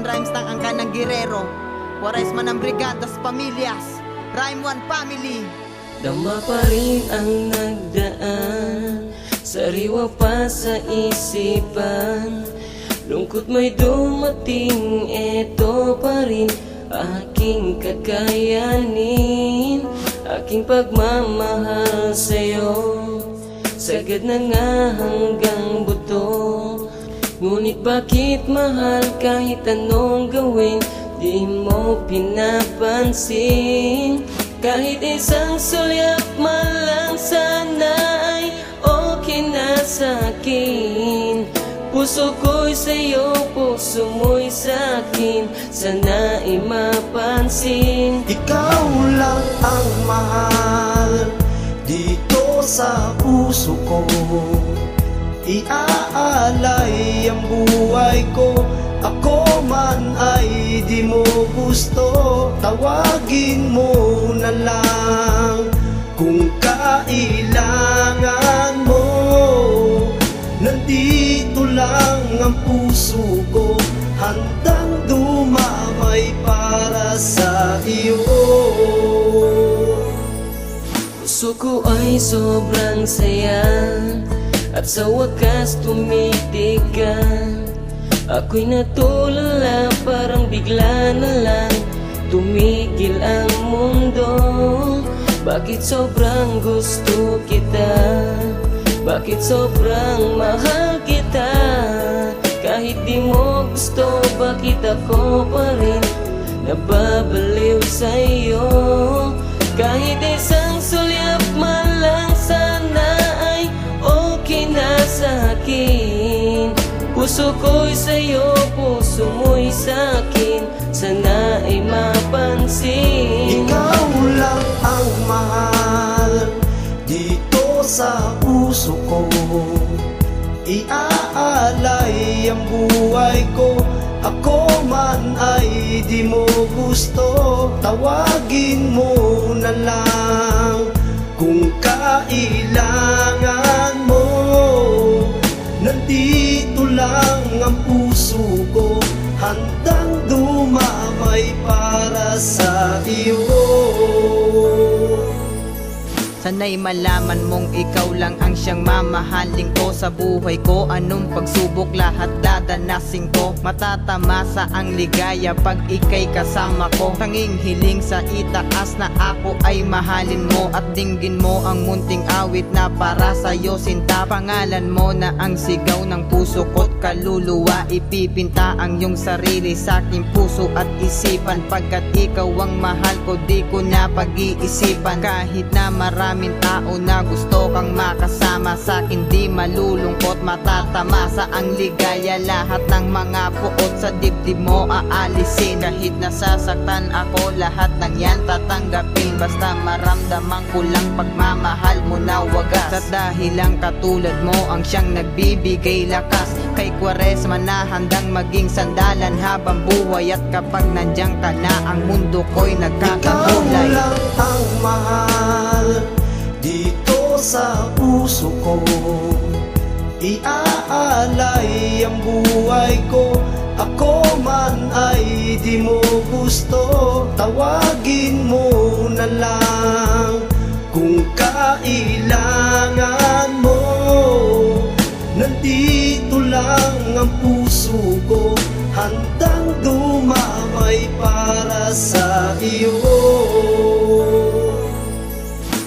Rhymes ng angka ng girero, Juarez man ang brigadas, pamilyas, Rhyme One Family. Dama pa rin ang nagdaan, sariwa pa sa isipan. Lungkot may dumating, eto pa rin aking kakayanin. Aking pagmamahal sa'yo, sagad na nga hanggang buto. Ngunit bakit mahal kahit anong gawin, di mo pinapansin? Kahit isang sulyap man lang sana ay okay na sa'kin. Puso ko'y sa'yo, puso mo'y sa'kin, sana ay mapansin. Ikaw lang ang mahal dito sa puso ko. Iaalay ang buhay ko, ako man ay di mo gusto. Tawagin mo na lang kung kailangan mo. Nandito lang ang puso ko, handang dumamay para sa iyo. Puso ko ay sobrang saya, at sa wakas tumitigan. Ako'y natulala, parang bigla na lang tumigil ang mundo. Bakit sobrang gusto kita? Bakit sobrang mahal kita? Kahit di mo gusto, bakit ako pa rin nababaliw sa'yo? Kahit isang sulyap man lang sana ay okay na sa'kin. Puso ko'y sa'yo, puso mo'y sa'kin, sana ay mapansin. Ikaw lang ang mahal dito sa puso ko. Iaalay ang buhay ko, ako man ay di mo gusto. Tawagin mo na lang kung kailangan mo. Nandito lang ang puso ko, handang dumamay para sa iyo. Sana'y malaman mong ikaw lang ang siyang mamahalin ko sa buhay ko. Anong pagsubok lahat dadanasin ko, matatamasa ang ligaya pag ika'y kasama ko. Tanging hiling sa itaas na ako ay mahalin mo, at dinggin mo ang munting awit na para sa'yo sinta. Pangalan mo na ang sigaw ng puso ko't kaluluwa, ipipinta ang iyong sarili sa aking puso at isipan. Pagkat ikaw ang mahal ko, di ko na pag-iisipan. Kahit na maraming tao na gusto kang makasama, sa'kin di malulungkot, matatamasa ang ligaya. Lahat ng mga puot sa dibdib mo aalisin. Kahit nasasaktan ako, lahat ng yan tatanggapin. Basta maramdaman ko lang pagmamahal mo na wagas. At dahil lang katulad mo ang siyang nagbibigay lakas, kay Quaresma na handang maging sandalan habang buhay. At kapag nandiyan ka na, ang mundo ko'y nagkakakulay. Ikaw lang ang mahal dito sa puso ko. Iaalay ang buhay ko, ako man ay di mo gusto. Tawagin mo na lang kung kailangan mo. Nandito lang ang puso ko, handang dumamay para sa iyo.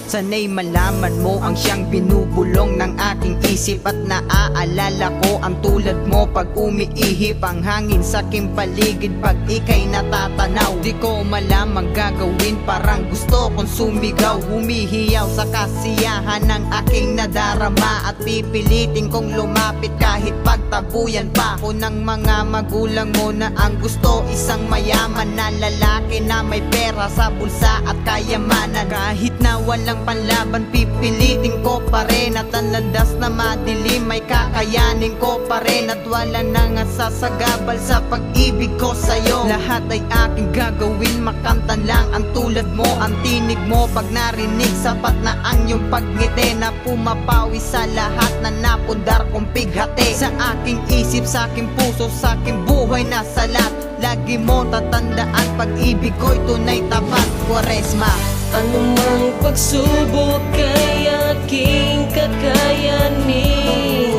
Sana'y malaman mo ang siyang binubulong ng aking isip, at naaalala ko ang tulad mo pag umiihip ang hangin sa aking paligid. Pag ika'y natatanaw, di ko malamang gagawin, parang gusto kong sumigaw. Humihiyaw sa kasiyahan ng aking nadarama, at pipilitin kong lumapit kahit pagtabuyan pa ako ng mga magulang mo na ang gusto isang mayaman na lalaki na may pera sa bulsa at kayamanan. Kahit na walang panlaban, pipilitin ko pa rin, at ang landas na madilim ay kakayanin ko pa rin. At wala nang sasagabal sa pag-ibig ko sa'yo. Lahat ay aking gagawin, makamtan lang ang tulad mo. Ang tinig mo pag narinig, sapat na ang iyong pagngiti na pumapawi sa lahat na napundar kong pighati. Sa aking isip, sa aking puso, sa aking buhay na salat. lagi mo tatandaan, pag-ibig ko'y tunay tapat. Quaresma. Anumang pagsubok ay aking kakayanin.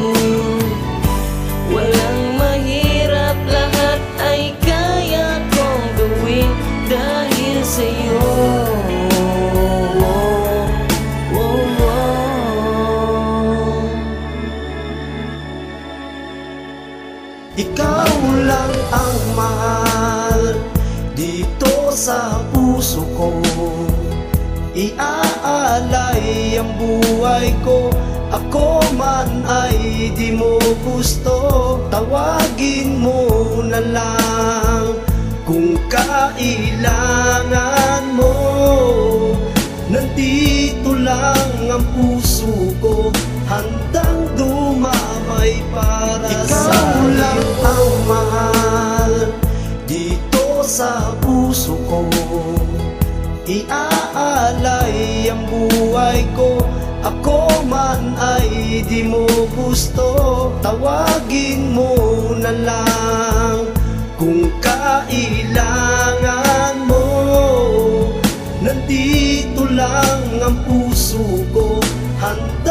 Walang mahirap, lahat ay kaya kong gawin dahil sa'yo. Ikaw lang ang mahal dito sa puso ko. Iaalay ang buhay ko, ako man ay di mo gusto. Tawagin mo na lang kung kailangan mo. Nandito lang ang puso ko, handang dumamay para sa ikaw lang ang mahal dito sa puso ko. Iaalay ang buhay ko, ako man ay di mo gusto. Tawagin mo na lang kung kailangan mo. Nandito lang ang puso ko, handa